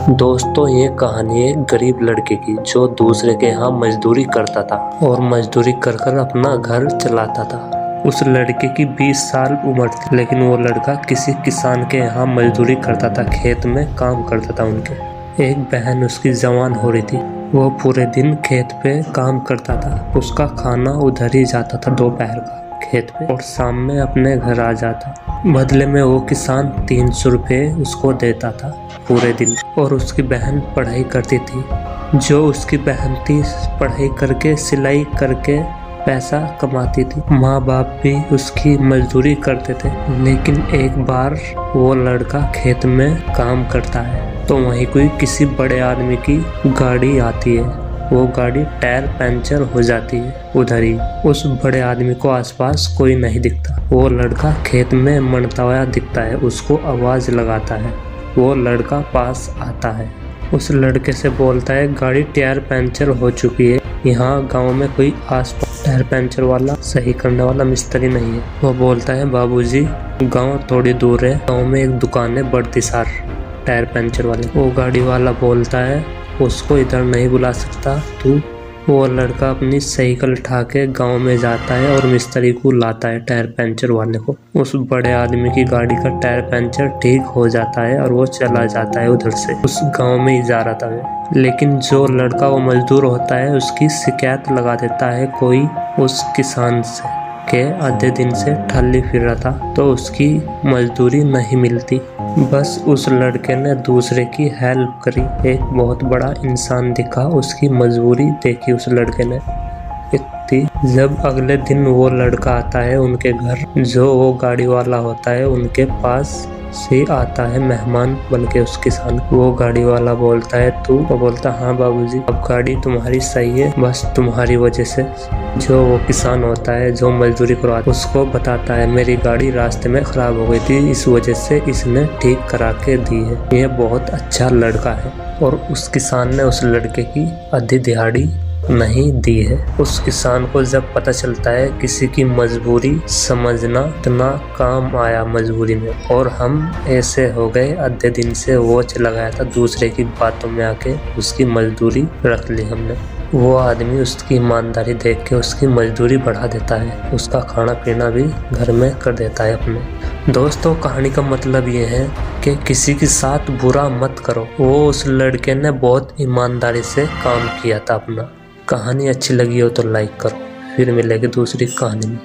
दोस्तों ये कहानी एक गरीब लड़के की जो दूसरे के यहाँ मजदूरी करता था और मजदूरी कर कर अपना घर चलाता था। उस लड़के की 20 साल उम्र थी, लेकिन वो लड़का किसी किसान के यहाँ मजदूरी करता था, खेत में काम करता था उनके। एक बहन उसकी जवान हो रही थी। वो पूरे दिन खेत पे काम करता था। उसका खाना उधर ही जाता था दोपहर का खेत पे, और शाम में अपने घर आ जाता। बदले में वो किसान 300 रुपये उसको देता था पूरे दिन। और उसकी बहन पढ़ाई करती थी। जो उसकी बहन थी पढ़ाई करके सिलाई करके पैसा कमाती थी। माँ बाप भी उसकी मजदूरी करते थे। लेकिन एक बार वो लड़का खेत में काम करता है तो वहीं कोई किसी बड़े आदमी की गाड़ी आती है। वो गाड़ी टायर पंचर हो जाती है उधर ही। उस बड़े आदमी को आसपास कोई नहीं दिखता। वो लड़का खेत में मरता हुआ दिखता है। उसको आवाज लगाता है। वो लड़का पास आता है। उस लड़के से बोलता है, गाड़ी टायर पंचर हो चुकी है, यहाँ गांव में कोई आसपास टायर पंचर वाला सही करने वाला मिस्त्री नहीं है। वो बोलता है, बाबूजी गांव थोड़ी दूर है, गांव में एक दुकान है बढ़ती सार टायर पंचर वाली। वो गाड़ी वाला बोलता है, उसको इधर नहीं बुला सकता तू। वो लड़का अपनी साइकिल उठा के गाँव में जाता है और मिस्त्री को लाता है टायर पंचर वाले को। उस बड़े आदमी की गाड़ी का टायर पंचर ठीक हो जाता है और वो चला जाता है उधर से। उस गांव में ही जा रहा था वो। लेकिन जो लड़का वो मजदूर होता है उसकी शिकायत लगा देता है कोई उस किसान से के आधे दिन से ठल्ली फिर रहा था तो उसकी मजदूरी नहीं मिलती। बस उस लड़के ने दूसरे की हेल्प करी। एक बहुत बड़ा इंसान दिखा, उसकी मजबूरी देखी उस लड़के ने इतनी। जब अगले दिन वो लड़का आता है उनके घर, जो वो गाड़ी वाला होता है उनके पास से आता है मेहमान बनके उस किसान। वो गाड़ी वाला बोलता है तू? वो बोलता, हाँ बाबूजी, अब गाड़ी तुम्हारी सही है, बस तुम्हारी वजह से। जो वो किसान होता है जो मजदूरी करवाता है उसको बताता है, मेरी गाड़ी रास्ते में खराब हो गई थी, इस वजह से इसने ठीक करा के दी है। ये बहुत अच्छा लड़का है। और उस किसान ने उस लड़के की आधी दिहाड़ी नहीं दी है। उस किसान को जब पता चलता है किसी की मजबूरी समझना इतना काम आया मजबूरी में, और हम ऐसे हो गए आधे दिन से वो चला गया था, दूसरे की बातों में आके उसकी मजदूरी रख ली हमने। वो आदमी उसकी ईमानदारी देख के उसकी मजदूरी बढ़ा देता है, उसका खाना पीना भी घर में कर देता है अपने। दोस्तों कहानी का मतलब ये है कि किसी के साथ बुरा मत करो। वो उस लड़के ने बहुत ईमानदारी से काम किया था अपना। कहानी अच्छी लगी हो तो लाइक करो। फिर मिलेगी दूसरी कहानी में।